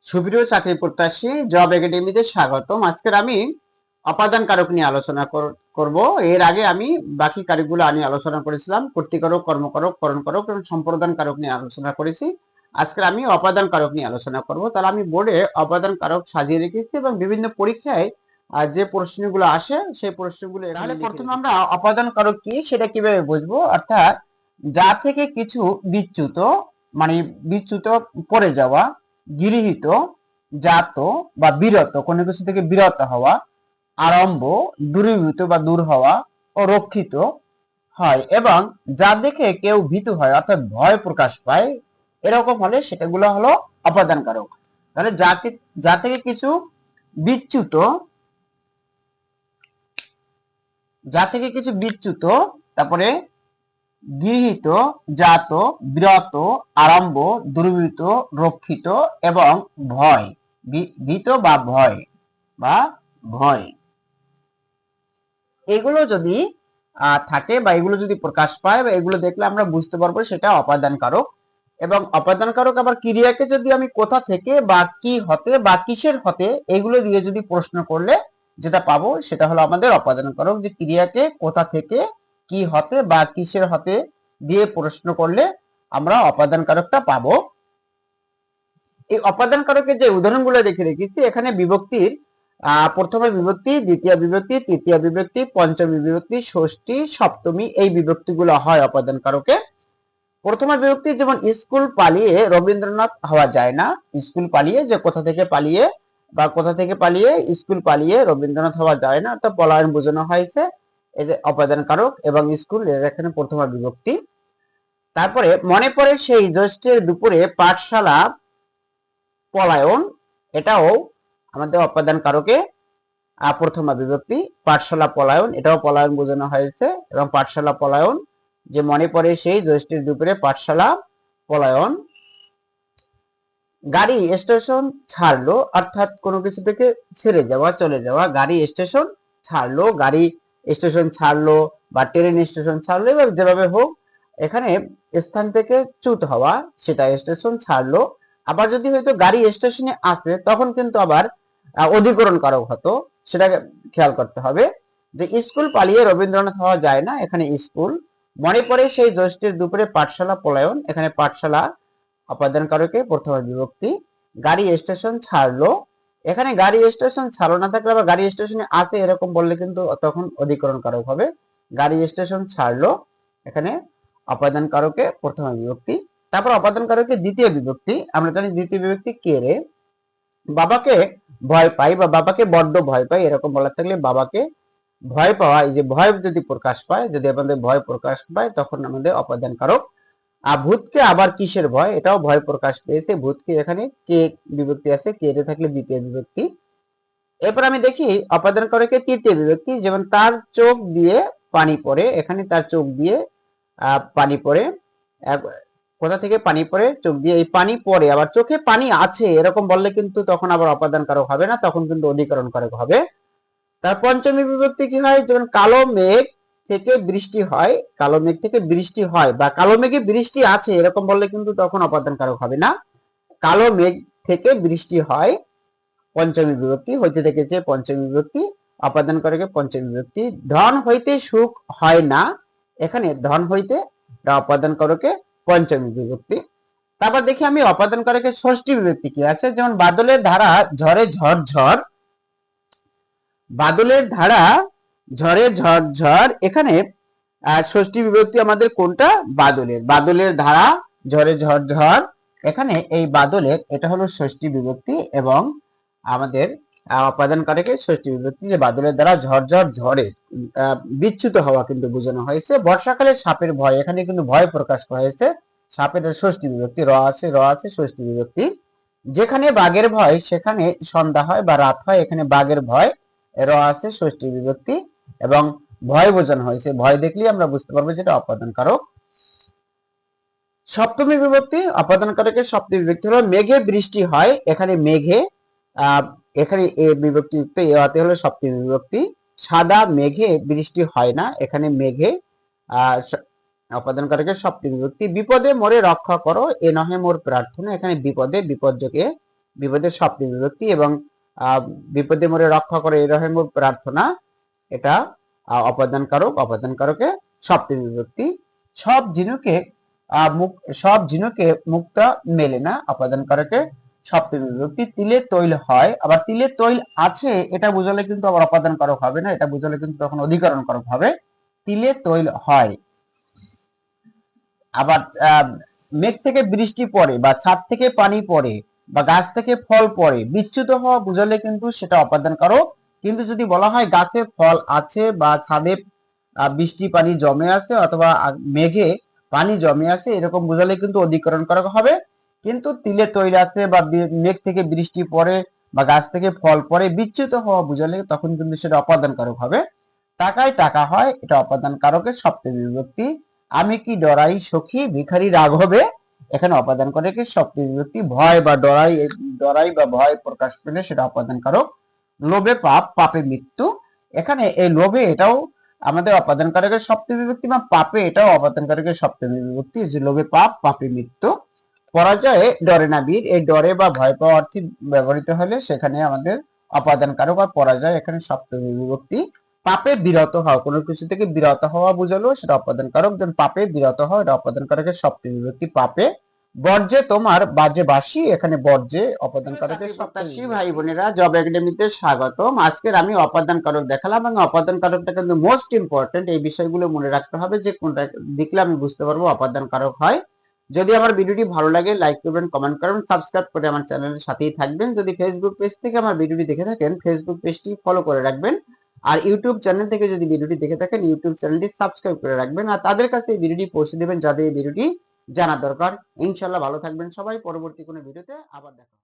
সুপ্রিয় চাকরি প্রত্যাশী জব একাডেমিতে স্বাগতম। আজকের আমি অপাদান কারক নিয়ে আলোচনা করব। এর আগে আমি বাকি কারকগুলো নিয়ে আলোচনা করেছিলাম, কর্তৃকারক, কর্মকারক, করণকারক এবং সম্প্রদান কারক নিয়ে আলোচনা করেছি। আজকের আমি অপাদান কারক নিয়ে আলোচনা করব। তাহলে আমি বোর্ডে অপাদান কারক সাজিয়ে রেখেছি এবং বিভিন্ন পরীক্ষায় যে প্রশ্নগুলো আসে সেই প্রশ্নগুলো। তাহলে প্রথমে আমরা অপাদান কারক কি সেটা কিভাবে বুঝবো, অর্থাৎ যা থেকে কিছু বিচ্যুত, মানে বিচ্যুত পড়ে যাওয়া, গৃহীত, জাত বা বিরত, কোনো কিছু থেকে বিরত হওয়া, আরম্ভ, দূরীভূত বা দূর হওয়া ও রক্ষিত হয় এবং যা দেখে কেউ ভীতু হয় অর্থাৎ ভয় প্রকাশ পায়, এরকম হলে সেটাগুলো হলো অপাদান কারক। তাহলে যা থেকে কিছু বিচ্যুত, তারপরে গৃহীত, জাত, বিরত, আরম্ভ, দুর্বৃত্ত, রক্ষিত এবং ভয়, ভীত বা ভয়, এগুলো যদি থাকে বা এগুলো যদি প্রকাশ পায় বা এগুলো দেখলে আমরা বুঝতে পারবো সেটা অপাদান কারক। এবং অপাদান কারক আবার ক্রিয়াকে যদি আমি কোথা থেকে বা কি হতে বা কিসের হতে এগুলো দিয়ে যদি প্রশ্ন করলে যেটা পাবো সেটা হলো আমাদের অপাদান কারক। যে ক্রিয়াকে কোথা থেকে, কি হতে বা কিসের হতে দিয়ে প্রশ্ন করলে আমরা অপাদান কারকটা পাবো। এই অপাদান কারকের যে উদাহরণগুলো দেখে রেখেছি, এখানে বিভক্তির প্রথমে বিভক্তি, দ্বিতীয় বিভক্তি, তৃতীয় বিভক্তি, পঞ্চমী বিভক্তি, ষষ্ঠী, সপ্তমী, এই বিভক্তিগুলো হয় অপাদান কারকে। প্রথমে বিভক্তি যেমন স্কুল পালিয়ে রবীন্দ্রনাথ হওয়া যায় না। স্কুল পালিয়ে, যে কোথা থেকে পালিয়ে বা কোথা থেকে পালিয়ে স্কুল পালিয়ে রবীন্দ্রনাথ হওয়া যায় না, তো পলায়ন বোঝানো হয়েছে, এটা অপাদান কারক। এবং স্কুল এর এখানে প্রথমা বিভক্তি। তারপরে মনে পড়ে সেই জ্যৈষ্ঠের দুপুরে পাঠশালা পলায়ন, এটাও আমাদের অপাদান কারকে প্রথমা বিভক্তি। পাঠশালা পলায়ন, এটাও পলায়ন বোঝানো হয়েছে। এবং পাঠশালা পলায়ন, যে মনে পড়ে সেই জ্যৈষ্ঠের দুপুরে পাঠশালা পলায়ন। গাড়ি স্টেশন ছাড়লো, অর্থাৎ কোনো কিছু থেকে ছেড়ে যাওয়া, চলে যাওয়া। গাড়ি স্টেশন ছাড়লো, গাড়ি স্টেশন ছাড়লো বা ট্রেন স্টেশন ছাড়লো, এবার যেভাবে হোক এখানে স্থান থেকে চ্যুত হওয়া, সেটা স্টেশন ছাড়লো। আবার যদি হয়তো গাড়ি স্টেশনে আসে তখন কিন্তু আবার অধিকরণ কারক হতো, সেটাকে খেয়াল করতে হবে। যে স্কুল পালিয়ে রবীন্দ্রনাথ হওয়া যায় না, এখানে স্কুল। মনে পড়ে সেই জ্যৈষ্ঠের দুপুরে পাঠশালা পলায়ন, এখানে পাঠশালা অপাদান কারকে প্রথমা বিভক্তি। গাড়ি স্টেশন ছাড়লো, এখানে গাড়ি স্টেশন ছাড়লো না থাকলে আবার গাড়ি স্টেশনে আসে এরকম বললে কিন্তু তখন অধিকরণ কারক হবে। গাড়ি স্টেশন ছাড়লো, এখানে অপাদান কারকে প্রথমা বিভক্তি। তারপর অপাদান কারকে দ্বিতীয় বিভক্তি। আমরা জানি দ্বিতীয় বিভক্তি কে রে। বাবাকে ভয় পাই বা বাবাকে বড্ড ভয় পাই, এরকম বলা থাকলে বাবাকে ভয় পাওয়া, এই যে ভয় যদি প্রকাশ পায়, যদি আমাদের ভয় প্রকাশ পায় তখন আমাদের অপাদান কারক। আর ভূতকে আবার কিসের ভয়, এটাও ভয় প্রকাশ পেয়েছে। ভূতকে এখানে কে বিভক্তি আছে, কে রে থাকলে দ্বিতীয় বিভক্তি। এরপর আমি দেখি অপাদান কারকে তৃতীয় বিভক্তি, যেমন তার চোখ দিয়ে পানি পড়ে, এখানে তার চোখ দিয়ে পানি পড়ে। কোথা থেকে পানি পড়ে, চোখ দিয়ে। এই পানি পড়ে, আবার চোখে পানি আছে এরকম বললে কিন্তু তখন আবার অপাদান কারক হবে না, তখন কিন্তু অধিকরণ কারক হবে। তার পঞ্চমী বিভক্তি কি হয়, যেমন কালো মেঘ থেকে বৃষ্টি হয়, কালো মেঘ থেকে বৃষ্টি হয় বা কালো মেঘে বৃষ্টি আছে এরকম বললে কিন্তু তখন অপাদান কারক হবে না। কালো মেঘ থেকে বৃষ্টি হয়, পঞ্চমী বিভক্তি। হইতে থেকেছে পঞ্চমী বিভক্তি, অপাদান কারকে পঞ্চমী বিভক্তি। ধন হইতে সুখ হয় না, এখানে ধন হইতে অপাদান কারকে পঞ্চমী বিভক্তি। তারপর দেখি আমি অপাদান কারকে ষষ্ঠী বিভক্তি কি আছে, যেমন বাদলের ধারা ঝরে ঝড়, বাদলের ধারা ঝরে ঝড়, এখানে ষষ্ঠী বিভক্তি আমাদের কোনটা, বাদলের ধারা ঝরে ঝড়, এখানে এই বাদলের, এটা হলো ষষ্ঠী বিভক্তি। এবং আমাদের অপাদান কারকে ষষ্ঠী বিভক্তি, যে বাদলের দ্বারা ঝড়ে বিচ্যুত হওয়া কিন্তু বোঝানো হয়েছে। বর্ষাকালে সাপের ভয়, এখানে কিন্তু ভয় প্রকাশ করা হয়েছে। সাপের ষষ্ঠী বিভক্তি, র আছে ষষ্ঠী বিভক্তি। যেখানে বাঘের ভয় সেখানে সন্ধ্যা হয় বা রাত হয়, এখানে বাঘের ভয়, র আছে ষষ্ঠী বিভক্তি। এবং ভয় বোঝানো হয়েছে, ভয় দেখলেই আমরা বুঝতে পারবো যেটা অপাদান কারক। সপ্তমী বিভক্তি, অপাদান কারকের সপ্তমী বিভক্তি হলো মেঘে বৃষ্টি হয়, এখানে মেঘে, এখানে এ বিভক্তি যুক্ত এ হাতে হলো সপ্তমী বিভক্তি। সাদা মেঘে বৃষ্টি হয় না, এখানে মেঘে অপাদান কারকের সপ্তমী বিভক্তি। বিপদে মোরে রক্ষা করো, এ নহে মোর প্রার্থনা, এখানে বিপদে, বিপদ যোগে বিপদে সপ্তমী বিভক্তি এবং বিপদে মোরে রক্ষা করে এই রহিম প্রার্থনা, এটা অপাদান কারক, অপাদান কারকে সপ্তমী বিভক্তি। সব ঝিনুকে সব ঝিনুকে মুক্তা মেলে না, অপাদান কারকে সপ্তমী বিভক্তি। তিলে তৈল হয়, আবার তিলে তৈল আছে এটা বোঝালে কিন্তু আবার অপাদান কারক হবে না, এটা বোঝালে কিন্তু তখন অধিকরণ কারক হবে। তিলে তৈল হয়। আবার মেঘ থেকে বৃষ্টি পড়ে বা ছাদ থেকে পানি পড়ে বা গাছ থেকে ফল পড়ে, বিচ্যুত হওয়া বোঝালে কিন্তু সেটা অপাদান কারক। কিন্তু যদি বলা হয় গাছে ফল আছে বা ছাদে বৃষ্টি পানি জমে আছে অথবা মেঘে পানি জমে আছে, এরকম বোঝালে কিন্তু অধিকরণ কারক হবে। কিন্তু তিলে তৈল আছে বা মেঘ থেকে বৃষ্টি পড়ে বা গাছ থেকে ফল পড়ে, বিচ্যুত হওয়া বোঝালে তখন কিন্তু সেটা অপাদান কারক হবে। টাকায় টাকা হয়, এটা অপাদান কারকের সপ্তমী বিভক্তি। আমি কি ডরাই সখী ভিখারি রাগ হবে, এখানে অপাদান কারকের সপ্তমী বিভক্তি। ভয় বা ডরাই বা ভয় প্রকাশ পেলে সেটা অপাদান কারক। লোভে পাপ, পাপে মৃত্যু, এখানে এই লোভে এটাও আমাদের অপাদান কারকের সপ্তমী বিভক্তি বা পাপে এটাও অপাদান কারকের সপ্তমী বিভক্তি, যে লোভে পাপ, পাপে মৃত্যু। পরাজয়ে ডরে না বীর, এই ডরে বা ভয় পাওয়া অর্থে ব্যবহৃত হলে সেখানে আমাদের অপাদান কারক আর পরাজয় এখানে সপ্তমী বিভক্তি। পাপে বিরত হওয়া, কোনো কিছু থেকে বিরত হওয়া বুঝালো সেটা অপাদান কারক, দেন পাপে বিরত হওয়া এটা অপাদান কারকের সপ্তমী বিভক্তি পাপে। বর্জে তোমার বাজে বাসি, এখানে বর্জে অপাদান কারকের সপ্তমী। ভাই বোনেরা, জব একাডেমিতে স্বাগতম। আজকের আমি অপাদান কারক দেখালাম এবং অপাদান কারকটা কিন্তু মোস্ট ইম্পর্টেন্ট, এই বিষয়গুলো মনে রাখতে হবে যে কোনটা দেখলে আমি বুঝতে পারবো অপাদান কারক হয়। যদি আমার ভিডিওটি ভালো লাগে লাইক করবেন, কমেন্ট করবেন, সাবস্ক্রাইব করে আমার চ্যানেলের সাথেই থাকবেন। যদি ফেসবুক পেজ থেকে আমার ভিডিওটি দেখে থাকেন ফেসবুক পেজটি ফলো করে রাখবেন, আর ইউটিউব চ্যানেল থেকে যদি ভিডিওটি দেখে থাকেন ইউটিউব চ্যানেলটি সাবস্ক্রাইব করে রাখবেন, আর তাদের কাছে এই ভিডিওটি পৌঁছে দেবেন যাদের এই ভিডিওটি জানা দরকার। ইনশাআল্লাহ ভালো থাকবেন সবাই, পরবর্তী কোনো ভিডিওতে আবার দেখা